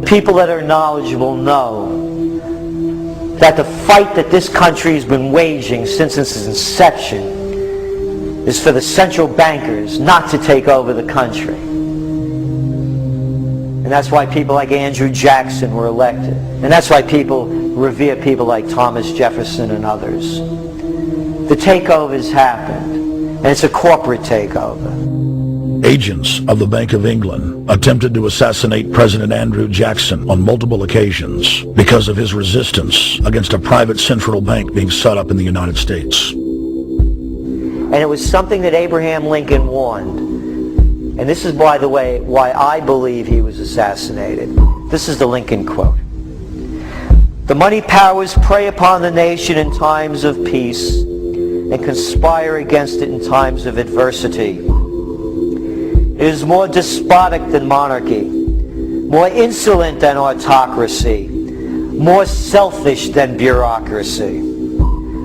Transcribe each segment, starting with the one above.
People that are knowledgeable know that the fight that this country has been waging since its inception is for the central bankers not to take over the country. And that's why people like Andrew Jackson were elected. And that's why people revere people like Thomas Jefferson and others. The takeover's happened, and it's a corporate takeover. Agents of the Bank of England attempted to assassinate President Andrew Jackson on multiple occasions because of his resistance against a private central bank being set up in the United States. And it was something that Abraham Lincoln warned. And this is, by the way, why I believe he was assassinated. This is the Lincoln quote. "The money powers prey upon the nation in times of peace and conspire against it in times of adversity. It is more despotic than monarchy, more insolent than autocracy, more selfish than bureaucracy.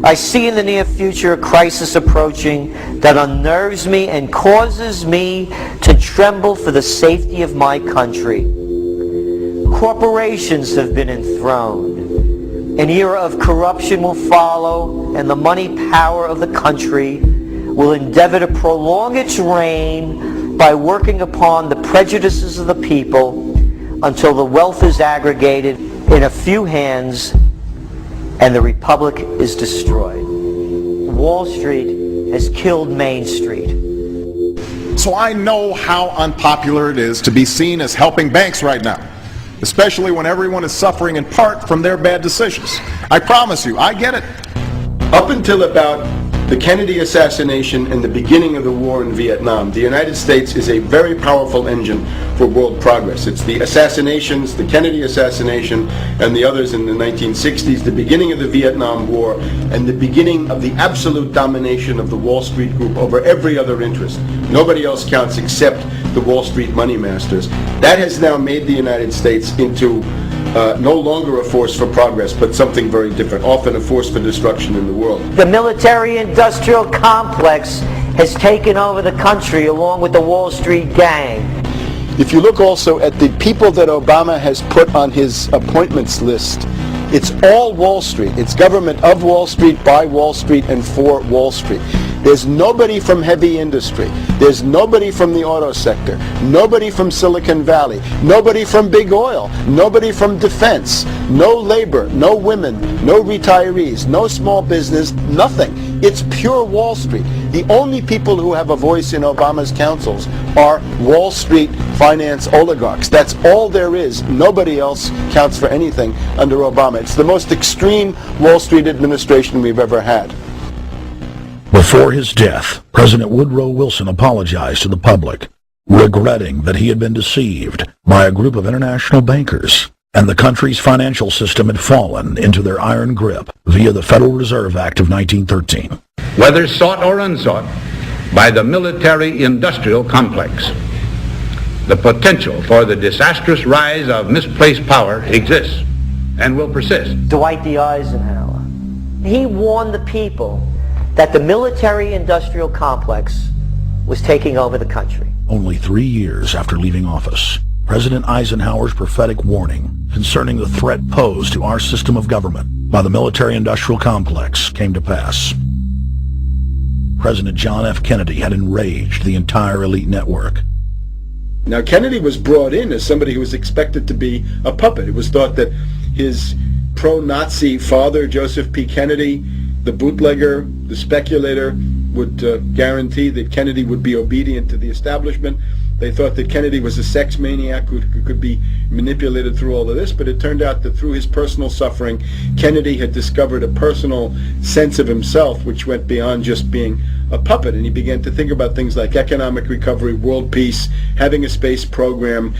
I see in the near future a crisis approaching that unnerves me and causes me to tremble for the safety of my country. Corporations have been enthroned. An era of corruption will follow, and the money power of the country will endeavor to prolong its reign by working upon the prejudices of the people until the wealth is aggregated in a few hands and the republic is destroyed." Wall Street has killed Main Street. So I know how unpopular it is to be seen as helping banks right now, especially when everyone is suffering in part from their bad decisions. I promise you, I get it. Up until about the Kennedy assassination and the beginning of the war in Vietnam, the United States is a very powerful engine for world progress. It's the assassinations, the Kennedy assassination, and the others in the 1960s, the beginning of the Vietnam War, and the beginning of the absolute domination of the Wall Street Group over every other interest. Nobody else counts except the Wall Street money masters. That has now made the United States into no longer a force for progress, but something very different, often a force for destruction in the world. The military-industrial complex has taken over the country along with the Wall Street gang. If you look also at the people that Obama has put on his appointments list, it's all Wall Street. It's government of Wall Street, by Wall Street, and for Wall Street. There's nobody from heavy industry. There's nobody from the auto sector. Nobody from Silicon Valley. Nobody from big oil. Nobody from defense. No labor. No women. No retirees. No small business. Nothing. It's pure Wall Street. The only people who have a voice in Obama's councils are Wall Street finance oligarchs. That's all there is. Nobody else counts for anything under Obama. It's the most extreme Wall Street administration we've ever had. Before his death, President Woodrow Wilson apologized to the public, regretting that he had been deceived by a group of international bankers, and the country's financial system had fallen into their iron grip via the Federal Reserve Act of 1913. Whether sought or unsought by the military-industrial complex, the potential for the disastrous rise of misplaced power exists and will persist. Dwight D. Eisenhower, he warned the people that the military-industrial complex was taking over the country. Only 3 years after leaving office, President Eisenhower's prophetic warning concerning the threat posed to our system of government by the military-industrial complex came to pass. President John F. Kennedy had enraged the entire elite network. Now, Kennedy was brought in as somebody who was expected to be a puppet. It was thought that his pro-Nazi father, Joseph P. Kennedy, the bootlegger, the speculator, would guarantee that Kennedy would be obedient to the establishment. They thought that Kennedy was a sex maniac who could be manipulated through all of this, but it turned out that through his personal suffering, Kennedy had discovered a personal sense of himself which went beyond just being a puppet, and he began to think about things like economic recovery, world peace, having a space program,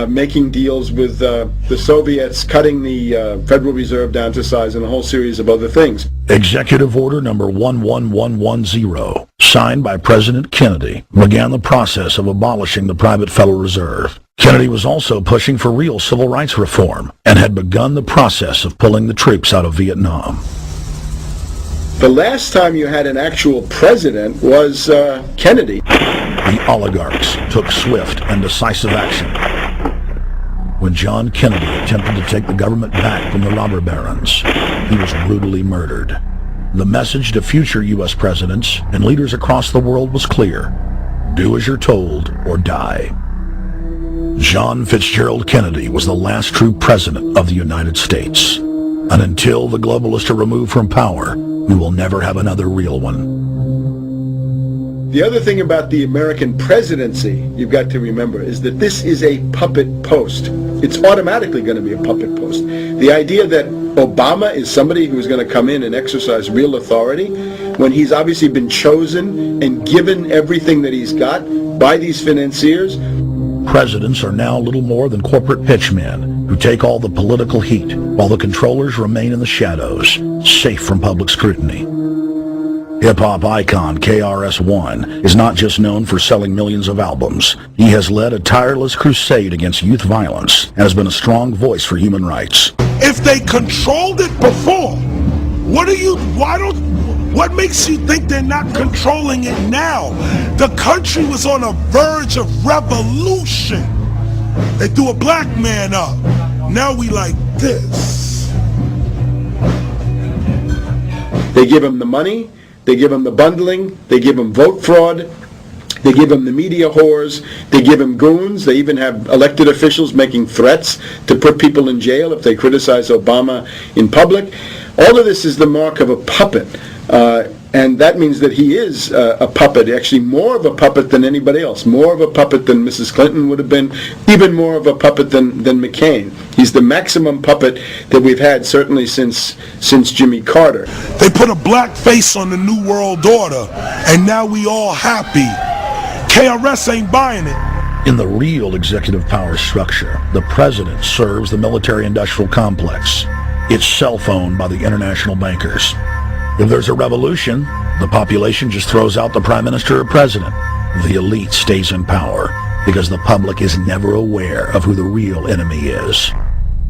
making deals with the Soviets, cutting the Federal Reserve down to size, and a whole series of other things. Executive Order number 11110, signed by President Kennedy, began the process of abolishing the private Federal Reserve. Kennedy was also pushing for real civil rights reform and had begun the process of pulling the troops out of Vietnam. The last time you had an actual president was Kennedy. The oligarchs took swift and decisive action. when John Kennedy attempted to take the government back from the robber barons. He was brutally murdered. The message to future U.S. presidents and leaders across the world was clear. Do as you're told or die. John Fitzgerald Kennedy was the last true president of the United States. And until the globalists are removed from power, we will never have another real one. The other thing about the American presidency you've got to remember is that this is a puppet post. It's automatically going to be a puppet post. The idea that Obama is somebody who's going to come in and exercise real authority when he's obviously been chosen and given everything that he's got by these financiers. Presidents are now little more than corporate pitchmen who take all the political heat while the controllers remain in the shadows, safe from public scrutiny. Hip-hop icon KRS-One is not just known for selling millions of albums. He has led a tireless crusade against youth violence and has been a strong voice for human rights. If they controlled it before, what makes you think they're not controlling it now? The country was on a verge of revolution. They threw a black man up. Now we like this. They give him the money. They give him the bundling, they give him vote fraud, they give him the media whores, they give him goons, they even have elected officials making threats to put people in jail if they criticize Obama in public. All of this is the mark of a puppet, and that means that he is a puppet, actually more of a puppet than anybody else, more of a puppet than Mrs. Clinton would have been, even more of a puppet than McCain. He's the maximum puppet that we've had certainly since Jimmy Carter. They put a black face on the New World Order, and now we all happy. KRS ain't buying it. In the real executive power structure, the president serves the military-industrial complex. It's self-owned by the international bankers. If there's a revolution, the population just throws out the prime minister or president. The elite stays in power because the public is never aware of who the real enemy is.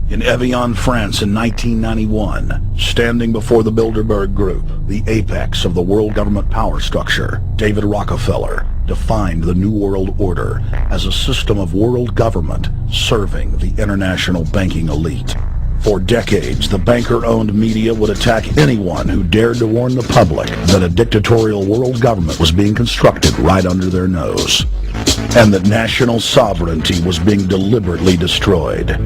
In Evian, France in 1991, standing before the Bilderberg Group, the apex of the world government power structure, David Rockefeller defined the New World Order as a system of world government serving the international banking elite. For decades, the banker-owned media would attack anyone who dared to warn the public that a dictatorial world government was being constructed right under their nose, and that national sovereignty was being deliberately destroyed.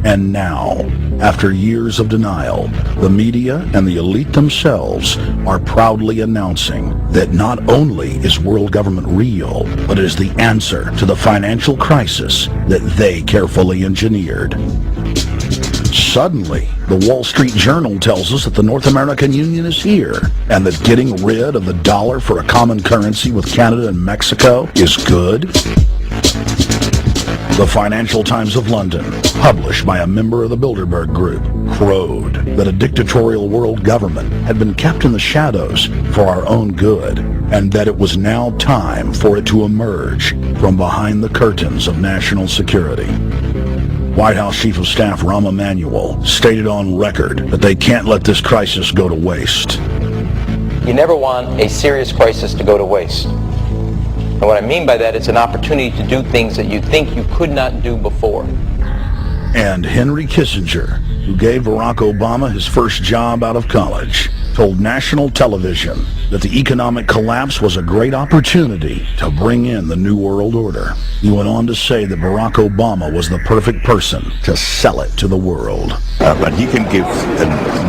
And now, after years of denial, the media and the elite themselves are proudly announcing that not only is world government real, but it is the answer to the financial crisis that they carefully engineered. Suddenly, the Wall Street Journal tells us that the North American Union is here, and that getting rid of the dollar for a common currency with Canada and Mexico is good. The Financial Times of London, published by a member of the Bilderberg Group, crowed that a dictatorial world government had been kept in the shadows for our own good, and that it was now time for it to emerge from behind the curtains of national security. White House Chief of Staff Rahm Emanuel stated on record that they can't let this crisis go to waste. You never want a serious crisis to go to waste. And what I mean by that, it's an opportunity to do things that you think you could not do before. And Henry Kissinger, who gave Barack Obama his first job out of college, told national television that the economic collapse was a great opportunity to bring in the New World Order. He went on to say that Barack Obama was the perfect person to sell it to the world. But he can give a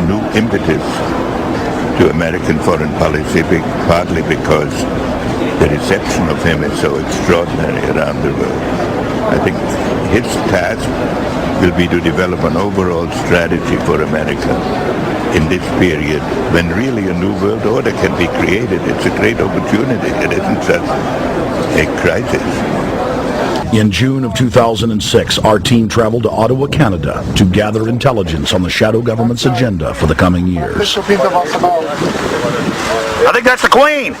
new impetus to American foreign policy, partly because the reception of him is so extraordinary around the world. I think his task will be to develop an overall strategy for America in this period when really a new world order can be created. It's a great opportunity. It isn't just a crisis. In June of 2006, our team traveled to Ottawa, Canada to gather intelligence on the shadow government's agenda for the coming years. I think that's the Queen.